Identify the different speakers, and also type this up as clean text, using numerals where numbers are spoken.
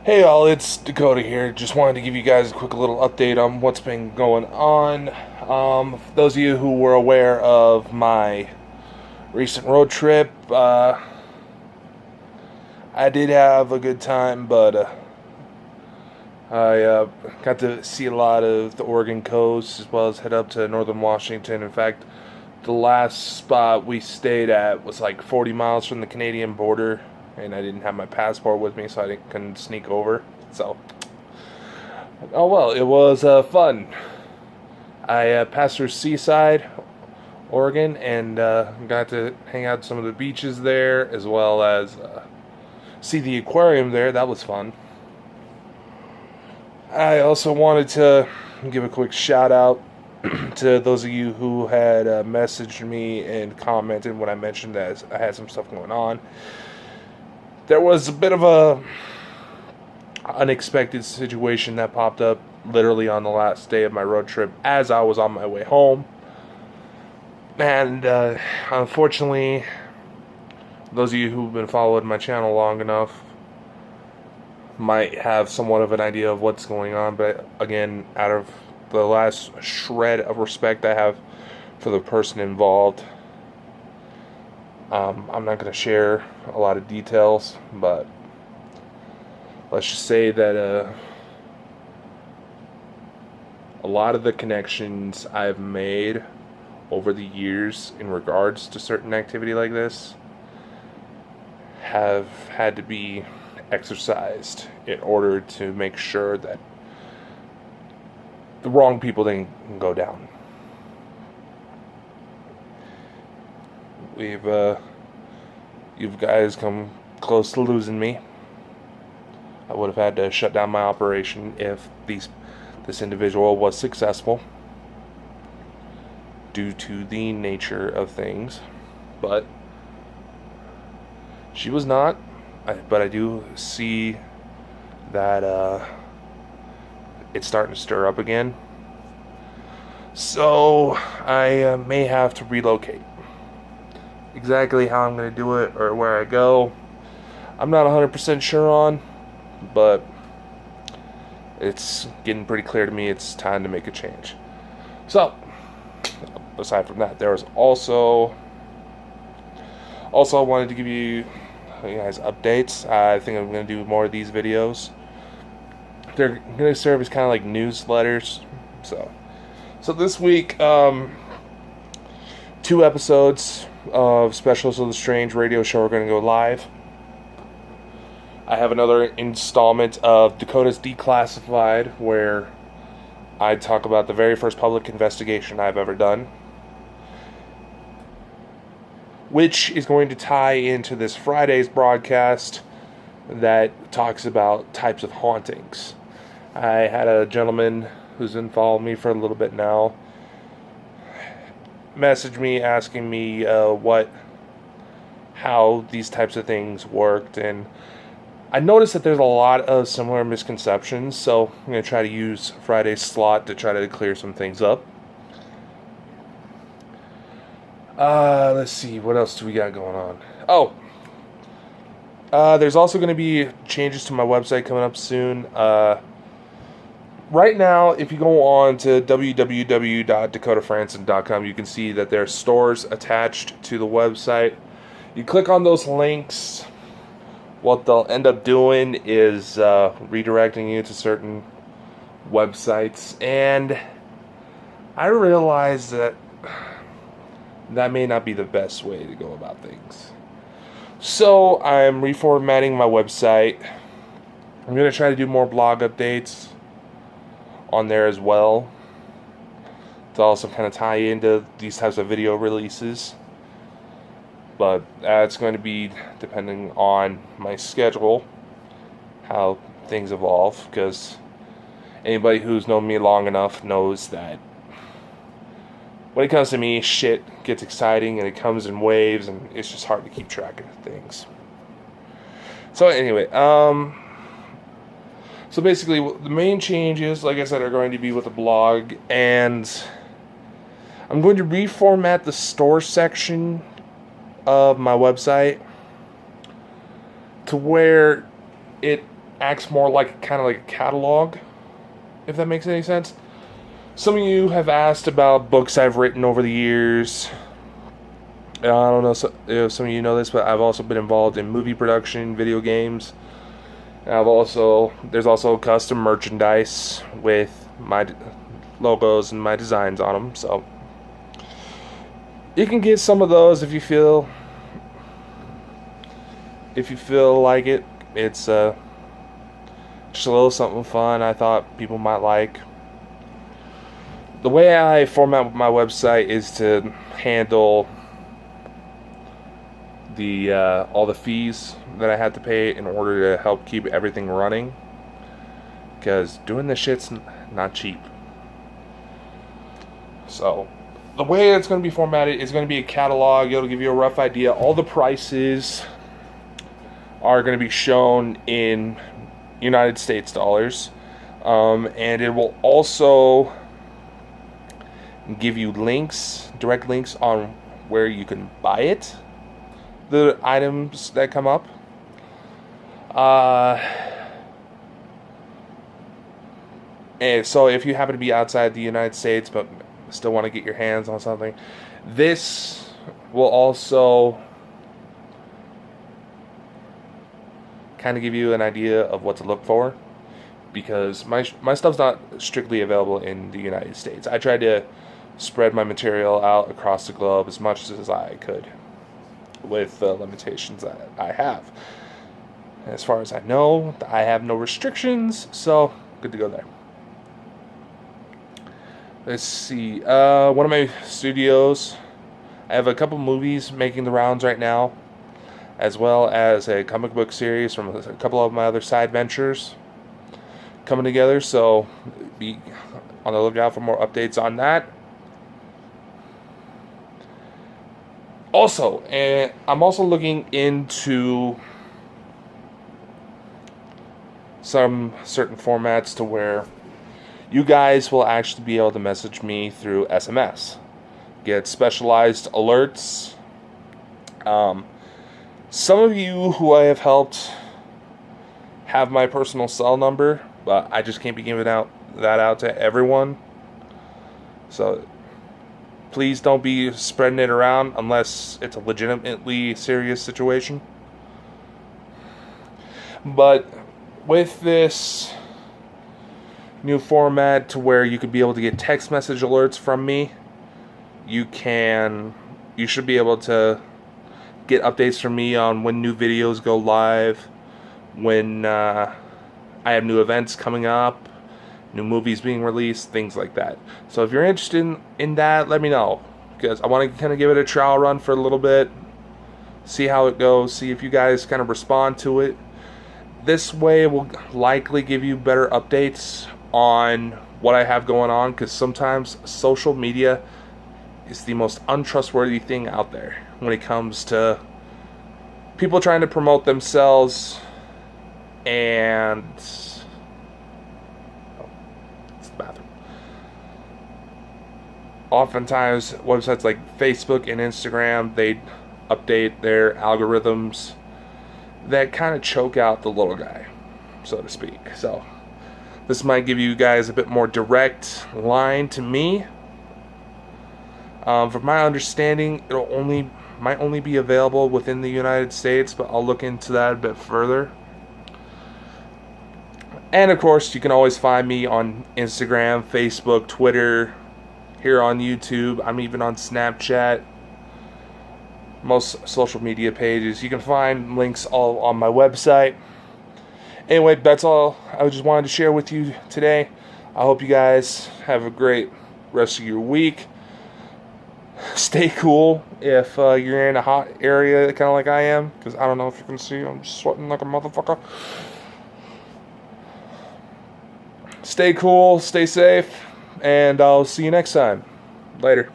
Speaker 1: Hey all, it's Dakota here. Just wanted to give you guys a quick little update on what's been going on. For those of you who were aware of my recent road trip, I did have a good time, but I got to see a lot of the Oregon coast as well as head up to northern Washington. In fact, the last spot we stayed at was like 40 miles from the Canadian border, and I didn't have my passport with me, so couldn't sneak over. So, oh well, it was fun. I passed through Seaside, Oregon, and got to hang out at some of the beaches there, as well as see the aquarium there. That was fun. I also wanted to give a quick shout out to those of you who had messaged me and commented when I mentioned that I had some stuff going on. There was a bit of a unexpected situation that popped up literally on the last day of my road trip as I was on my way home. And unfortunately, those of you who've been following my channel long enough might have somewhat of an idea of what's going on, but again, out of the last shred of respect I have for the person involved, I'm not going to share a lot of details, but let's just say that a lot of the connections I've made over the years in regards to certain activity like this have had to be exercised in order to make sure that the wrong people didn't go down. You guys come close to losing me. I would have had to shut down my operation if this individual was successful due to the nature of things, but she was not. But I do see that it's starting to stir up again, so I may have to relocate. Exactly how I'm going to do it or where I go, I'm not 100% sure on, but it's getting pretty clear to me it's time to make a change. So, aside from that, there was also I wanted to give you guys updates. I think I'm going to do more of these videos. They're going to serve as kind of like newsletters. So this week, 2 episodes of Specials of the Strange radio show are going to go live. I have another installment of Dakota's Declassified, where I talk about the very first public investigation I've ever done, which is going to tie into this Friday's broadcast that talks about types of hauntings. I had a gentleman who's been following me for a little bit now message me asking me how these types of things worked, and I noticed that there's a lot of similar misconceptions, so I'm going to try to use Friday's slot to try to clear some things up. Let's see, what else do we got going on? There's also going to be changes to my website coming up soon. Right now, if you go on to www.dakotafranson.com, you can see that there are stores attached to the website. You click on those links, what they'll end up doing is redirecting you to certain websites, and I realize that may not be the best way to go about things. So I'm reformatting my website. I'm going to try to do more blog updates on there as well, to also kind of tie into these types of video releases. But that's going to be depending on my schedule, how things evolve, because anybody who's known me long enough knows that when it comes to me, shit gets exciting and it comes in waves, and it's just hard to keep track of things. So anyway, so basically the main changes, like I said, are going to be with the blog, and I'm going to reformat the store section of my website to where it acts more like kind of like a catalog, if that makes any sense. Some of you have asked about books I've written over the years. I don't know if some of you know this, but I've also been involved in movie production, video games. There's also custom merchandise with my logos and my designs on them. So you can get some of those if you feel like it. It's just a little something fun I thought people might like. The way I format my website is to handle all the fees that I had to pay in order to help keep everything running, because doing this shit's not cheap. So the way it's going to be formatted is going to be a catalog. It'll give you a rough idea. All the prices are going to be shown in United States dollars, and it will also give you direct links on where you can buy it, the items that come up. And so if you happen to be outside the United States but still want to get your hands on something, this will also kind of give you an idea of what to look for, because my stuff's not strictly available in the United States. I tried to spread my material out across the globe as much as I could with the limitations that I have. As far as I know, I have no restrictions, so good to go there. Let's see. One of my studios, I have a couple movies making the rounds right now, as well as a comic book series from a couple of my other side ventures coming together, so be on the lookout for more updates on that. Also, I'm also looking into some certain formats to where you guys will actually be able to message me through SMS, get specialized alerts. Some of you who I have helped have my personal cell number, but I just can't be giving that out to everyone. So please don't be spreading it around unless it's a legitimately serious situation. But with this new format to where you could be able to get text message alerts from me, you should be able to get updates from me on when new videos go live, when I have new events coming up, new movies being released, things like that. So if you're interested in that, let me know, because I want to kind of give it a trial run for a little bit, see how it goes, see if you guys kind of respond to it. This way it will likely give you better updates on what I have going on, because sometimes social media is the most untrustworthy thing out there when it comes to people trying to promote themselves and bathroom. Oftentimes, websites like Facebook and Instagram, they update their algorithms that kind of choke out the little guy, so to speak. So this might give you guys a bit more direct line to me. From my understanding, might only be available within the United States, but I'll look into that a bit further. And of course, you can always find me on Instagram, Facebook, Twitter, here on YouTube. I'm even on Snapchat, most social media pages. You can find links all on my website. Anyway, that's all I just wanted to share with you today. I hope you guys have a great rest of your week. Stay cool if you're in a hot area, kind of like I am, because I don't know if you can see, I'm sweating like a motherfucker. Stay cool, stay safe, and I'll see you next time. Later.